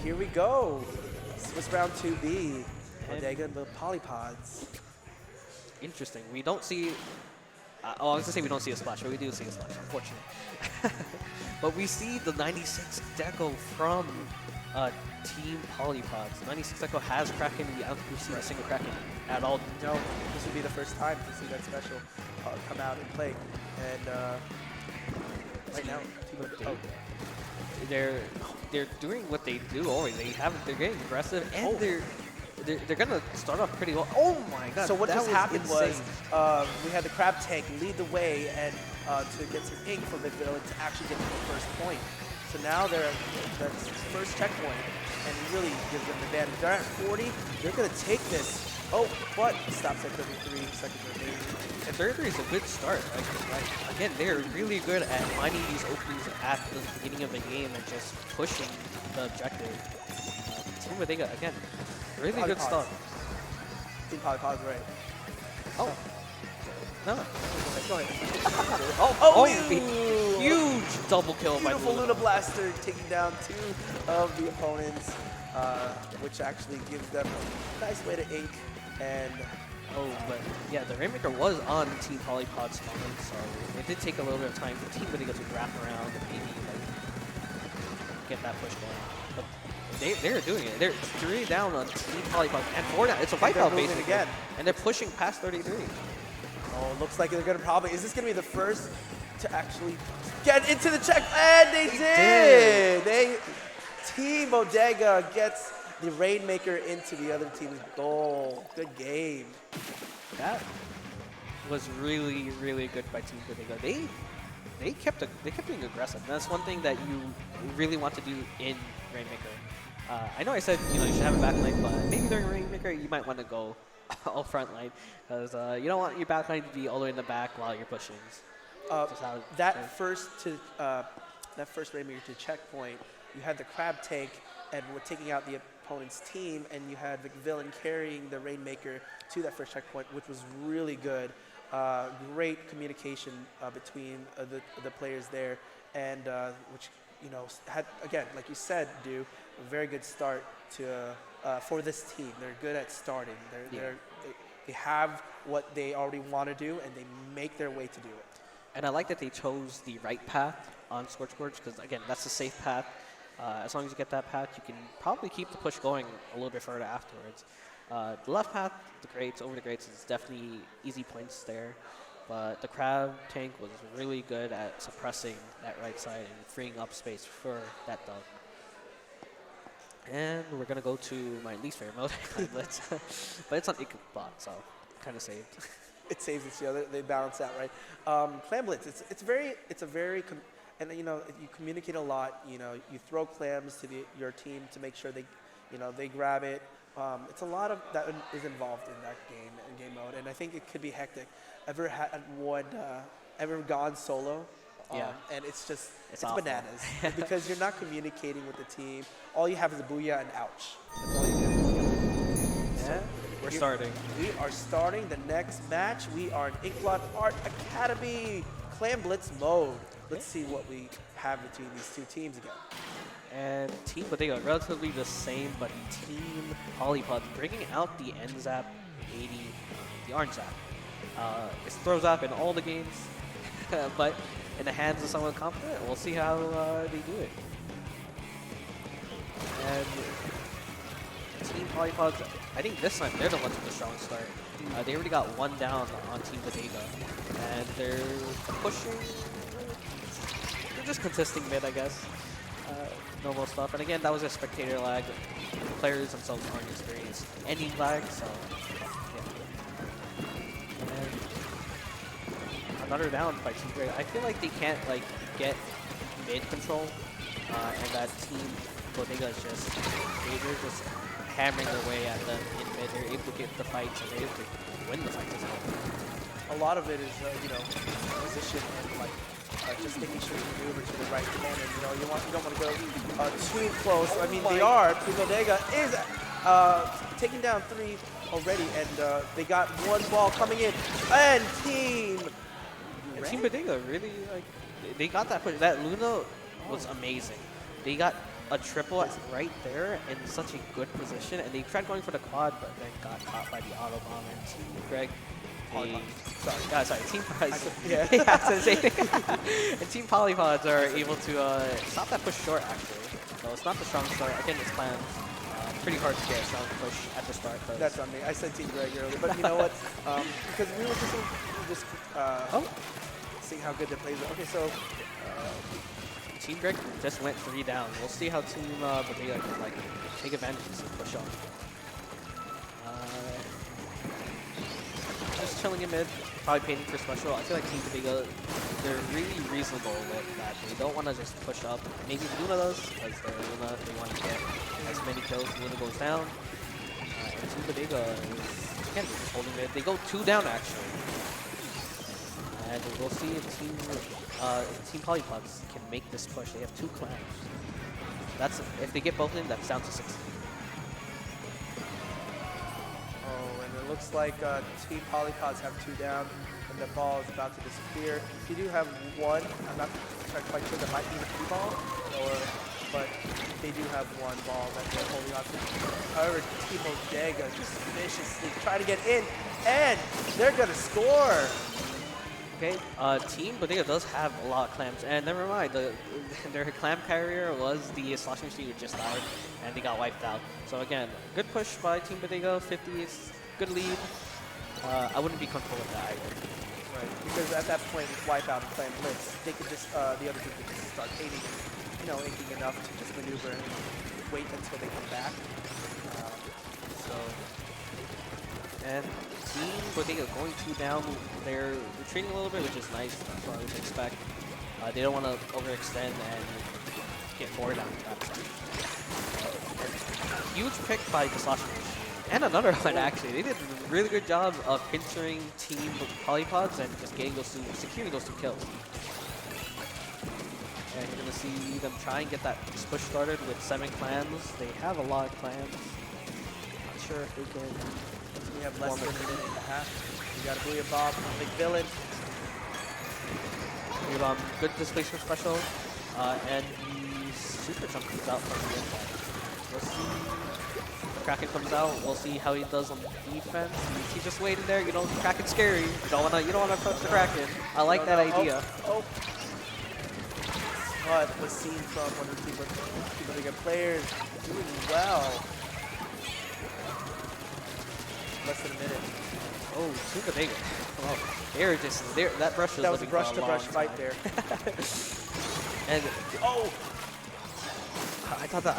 here we go. Swiss round 2B. Bodegga and the Polypods. Interesting. We don't see. I was gonna say we don't see a splash, but we do see a splash, unfortunately. But we see the 96 deco from Team Polypods. 96 deco has Kraken. We don't see a single Kraken at all. No, this would be the first time to see that special come out and play. And right now, they're doing what they do always. They're getting aggressive, and they're gonna start off pretty well. Oh my god! So what just happened was insane. we had the Crab Tank lead the way and to get some ink from the villain to actually get to the first point. So now they're at the first checkpoint, and it really gives them the advantage. They're at 40. They're gonna take this. Oh, but stops at 33 seconds remaining. And 33 is a good start. Like, again, they're really good at finding these openings at the beginning of the game and just pushing the objective. Team Bodegga, again, really good start. Team Polypods, right? Oh. No. Go ahead. Oh, huge double kill by Beautiful Luna Blaster taking down 2 of the opponents, which actually gives them a nice way to ink. And but yeah, the Rainmaker was on Team Polypod's spawn, so it did take a little bit of time for Team Bodegga to wrap around and maybe get that push going. But they're doing it. They're 3 down on Team Polypod and 4 down. It's a wipeout basically again, and they're pushing past 33. Oh, looks like they're gonna probably. Is this gonna be the first to actually get into the check? And they did. Team Bodegga gets the Rainmaker into the other team's goal. Good game. That was really, really good by Team Bodegga. They kept being aggressive. And that's one thing that you really want to do in Rainmaker. I know I said you should have a backline, but maybe during Rainmaker you might want to go all front line because you don't want your backline to be all the way in the back while you're pushing. That first Rainmaker to checkpoint, you had the Crab Tank and we're taking out the opponent's team, and you had the villain carrying the Rainmaker to that first checkpoint, which was really good. Great communication between the players there, and which had, again, like you said, a very good start to for this team. They're good at starting. They have what they already want to do, and they make their way to do it. And I like that they chose the right path on Scorchgorge because, again, that's a safe path. As long as you get that path, you can probably keep the push going a little bit further afterwards. The left path, the grates, over the grates, is definitely easy points there. But the Crab Tank was really good at suppressing that right side and freeing up space for that dunk. And we're going to go to my least favorite mode, Clan Blitz. But it's on Ichabod, so kind of saved. It saves it, they balance out, right? Clam Blitz, it's a very and you communicate a lot. You throw clams to your team to make sure they grab it. It's a lot of that is involved in that game mode, and I think it could be hectic. Ever gone solo? Yeah. And it's awful. bananas because you're not communicating with the team. All you have is a booyah and ouch. That's all you do. Yeah. We're starting. We are starting the next match. We are in Inkblot Art Academy Clam Blitz mode. Let's see what we have between these two teams again. And Team Bodegga, relatively the same, but Team Polypods bringing out the NZAP 80, the orange zap. It's throw zap in all the games, but in the hands of someone confident, we'll see how they do it. And Team Polypods, I think this time they're the ones with the strong start. They already got 1 down on Team Bodegga, and they're pushing. They're just contesting mid, I guess. Normal stuff. And again, that was a spectator lag. The players themselves aren't experienced any lag, so yeah. And another down by Team Bodegga. I feel like they can't get mid control, and that Team Bodegga is they're just hammering their way at the in mid. They're able to get the fights, and they're able to win the fights as well. A lot of it is position and just making sure you maneuver to the right hand, and you don't want to go too close. I mean, they are. Team Bodegga is taking down 3 already, and they got 1 ball coming in, and Team Bodegga really they got that push. That Luna was amazing. They got a triple right there in such a good position, and they tried going for the quad, but then got caught by the auto bomb. And Team Greg, sorry, Team Yeah. yeah, I was gonna say. And Team Polypods are able to stop that push short, actually. So it's not the strong start. Again, it's planned. Pretty hard to get a strong push at the start. That's on me. I said Team Greg earlier, but you know what? Because we were just seeing how good their plays are. Okay, so Team Greg just went 3 down. We'll see how Team Bodegga can like take advantage of this push off. Just chilling in mid, probably painting for special. I feel like Team Bodegga, they're really reasonable with that. They don't want to just push up. Maybe Luna does, because they want to get as many kills. Luna goes down. And Team Bodegga is, again, they're just holding mid. They go 2 down, actually. And we'll see if Team Polypods can make this push. They have 2 clans. That's if they get both in, that's down to 16. oh, and it looks like Team Polypods have 2 down, and the ball is about to disappear. You do have 1. I'm not quite sure. That might be the 3 ball, but they do have 1 ball that they're holding on to. However, Team Bodegga just viciously trying to get in, and they're gonna score. Okay, Team Bodegga does have a lot of clams, and never mind, their clam carrier was the sloshing machine who just died, and they got wiped out. So again, good push by Team Bodegga, 50 is good lead. I wouldn't be comfortable with that either. Right, because at that point, with wipeout and clan blitz, they could just, the other team could just start hating, inking enough to just maneuver and wait until they come back. And Team Bodegga going 2 down. They're retreating a little bit, which is nice. That's what I would expect. They don't want to overextend and get 4 down. Huge pick by the Sloshing Machine. And another one, actually. They did a really good job of pinching Team Polypods and just getting those 2, securing those 2 kills. And you're going to see them try and get that push started with 7 clans. They have a lot of clans. Not sure if they can. We have less than a minute and a half. We got a Booyah Bomb from Big Villain. Booyah Bomb, good displacement special. And the super jump comes out from the inside. We'll see. Kraken comes out. We'll see how he does on defense. He's just waiting there. Kraken's scary. You don't wanna approach the Kraken. I like that idea. But was seen from one of the Team Bodegga players doing well. Less than a minute. Oh, Team Bodegga. Oh, that brush That was a brush to brush fight there. And I thought that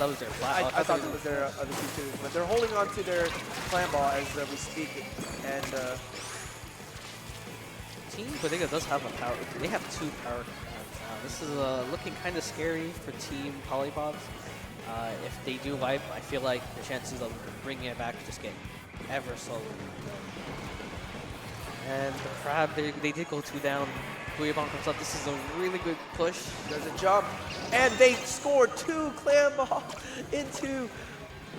was their flat. I thought it was their other team too, but they're holding on to their clan ball as we speak. And Team Bodegga does have a power. They have 2 power clans now. This is looking kind of scary for Team Polypods. If they do wipe, I feel like the chances of bringing it back just get ever so low. And the Crab, they did go 2 down. Booyah Bomb comes up. This is a really good push. Does a jump, and they scored 2 clan balls into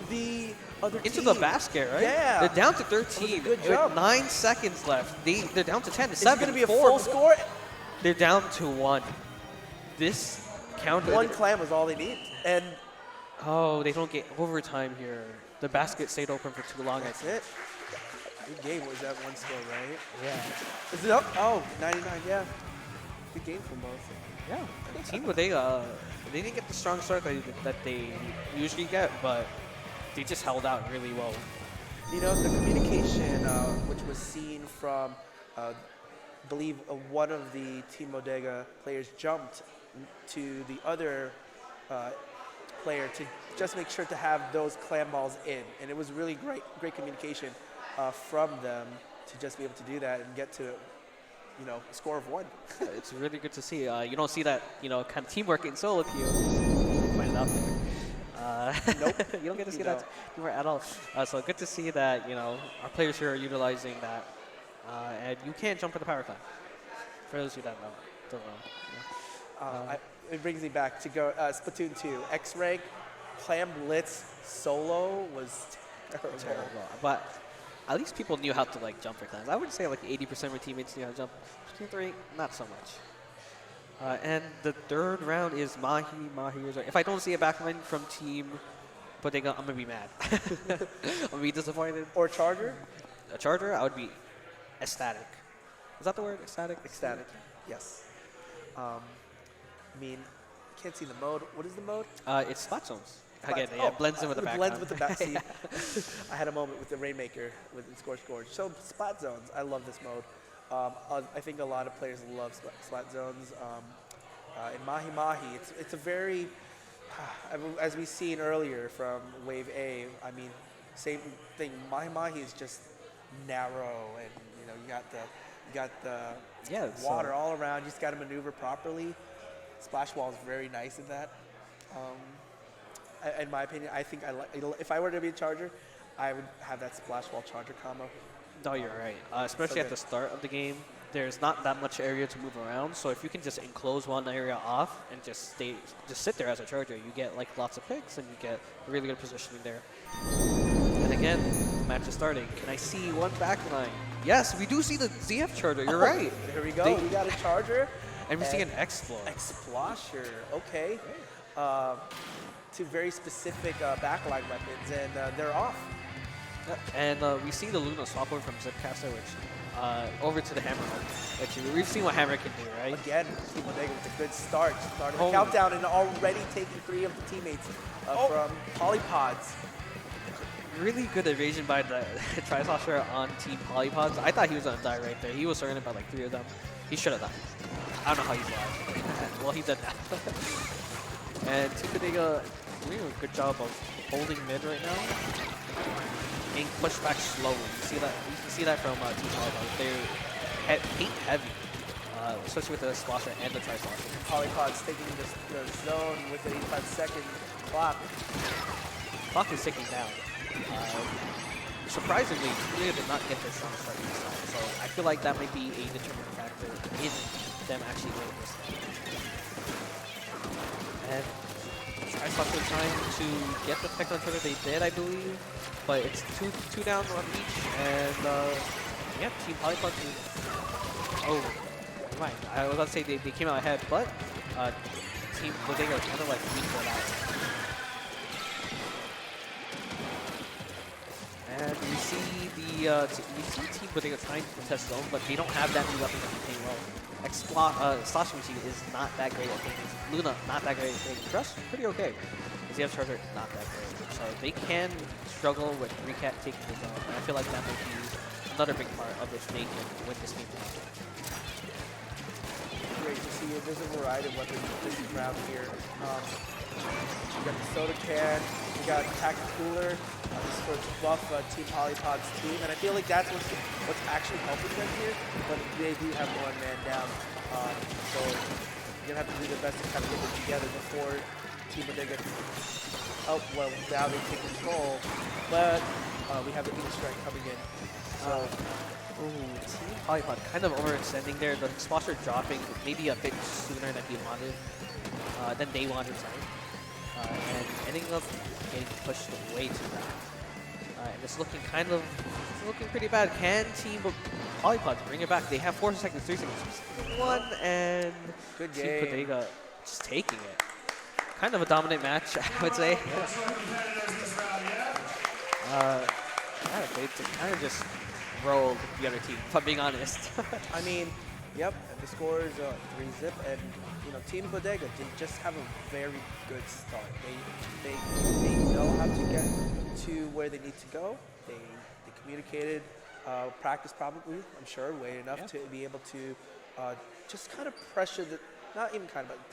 the other team. Into the basket, right? Yeah. They're down to 13 good with jump. 9 seconds left. They're down to 10. Is it going to be a full score? They're down to 1. This counter. 1 clan was all they need, and oh, they don't get overtime here. The basket stayed open for too long. That's it. Good game. Was that 1 still, right? Yeah. Is it up? Oh, 99, yeah. Good game from both. Yeah. Team Bodegga, they didn't get the strong start that they usually get, but they just held out really well. The communication, which was seen from, I believe one of the Team Bodegga players jumped to the other player to just make sure to have those clan balls in. And it was really great communication from them to just be able to do that and get to, a score of 1. It's really good to see. You don't see that, kind of teamwork in solo queue. Find it out there. Nope. You don't get to see that teamwork at all. So good to see that, our players here are utilizing that. And you can't jump for the power climb. For those who don't know. It brings me back to go Splatoon 2. X-Rank, Clam Blitz solo was terrible. But at least people knew how to jump for clans. I would say 80% of my teammates knew how to jump. Splatoon 3, not so much. And the third round is Mahi. Mahi is if I don't see a backline from Team Bodegga, I'm gonna be mad. I'm gonna be disappointed. Or Charger? A Charger, I would be ecstatic. Is that the word? Ecstatic? Ecstatic. Yes. I mean, can't see the mode. What is the mode? It's spot zones. Again, yeah, it blends in with the It background. blends with the back seat. I had a moment with the Rainmaker with Scorch Gorge. So spot zones, I love this mode. I think a lot of players love spot zones. In Mahi Mahi, it's a very, as we seen earlier from Wave A. I mean, same thing. Mahi Mahi is just narrow, and you know you got the Yeah, water all around. You just got to maneuver properly. Splash wall is very nice in that. In my opinion, I think if I were to be a Charger, I would have that splash wall Charger combo. No, you're right. Especially at the start of the game, there's not that much area to move around. So if you can just enclose one area off and just sit there as a Charger, you get like lots of picks and you get really good positioning there. And again, the match is starting. Can I see one backline? Yes, we do see the ZF Charger. You're right. There we go. We got a Charger. And we see an Explorer. Explorer. Okay. Two very specific backline weapons, and they're off. Yep. And we see the Luna swap over from Zipcaster, which over to the Hammer, which we've seen what Hammer can do, right? Again, Team Bodegga with a good start. Started the countdown and already taking 3 of the teammates from Polypods. Really good evasion by the Tri-Slosher on Team Polypods. I thought he was going to die right there. He was surrounded by like 3 of them. He should have died. I don't know how he's alive. Well, he did that. And Team Bodegga doing a good job of holding mid right now. Being pushed back slowly. You can see that from Team Polypods. They're paint heavy, especially with the Slosher and the Tri-Slosher. Polypods taking the zone with an 85-second clock. Clock is ticking down. Surprisingly, Korea did not get their strong start this time, so I feel like that might be a determining factor in them actually winning this game. And Tri-Slosher trying to get the pick on Twitter. They did, I believe, but it's two down on each, and yeah, Team Polypods is, right. I was about to say they came out ahead, but Team Bodegga kind of like weak for that. And we see Team Bodegga trying to contest zone, but they don't have that new weapon that can paint well. Slashing Machine is not that great at painting. Luna, not that great at painting. Rush, pretty okay. ZF Charger, not that great. So they can struggle with Recap taking the zone, and I feel like that might be another big part of this making with this game. Great to see. There's a variety of weapons this round here. We got the soda can, we got attack cooler. This is for buff Team Polypod's team, and I feel like that's what's actually helping them here. But they do have one man down, so you're gonna have to do the best to kind of get them together before Team Bodegga. Oh well, now they take control, but we have the Ink Strike coming in. So. Team Polypod kind of overextending there. The Slosher dropping maybe a bit sooner than he wanted, than they wanted, sorry. And ending up getting pushed way too back. And it's looking pretty bad. Can Team Polypods bring it back? They have 4 seconds, 3 seconds, 1, and good Team game. Bodegga just taking it. Kind of a dominant match, I would say. Yeah, they kind of just rolled the other team, if I'm being honest. I mean, yep, and the score is 3-zip, and you know, Team Bodegga, they just have a very good start. They know how to get to where they need to go. They communicated, practice probably, I'm sure, way enough to be able to just kind of pressure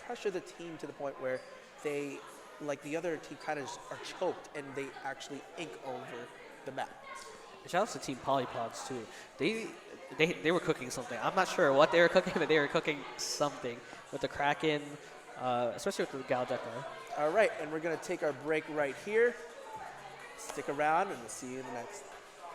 pressure the team to the point where they, like the other team, kind of are choked and they actually ink over the map. Shout out to Team Polypods too. They were cooking something. I'm not sure what they were cooking, but they were cooking something with the Kraken, especially with the Galdeka. All right, and we're gonna take our break right here. Stick around, and we'll see you in the next.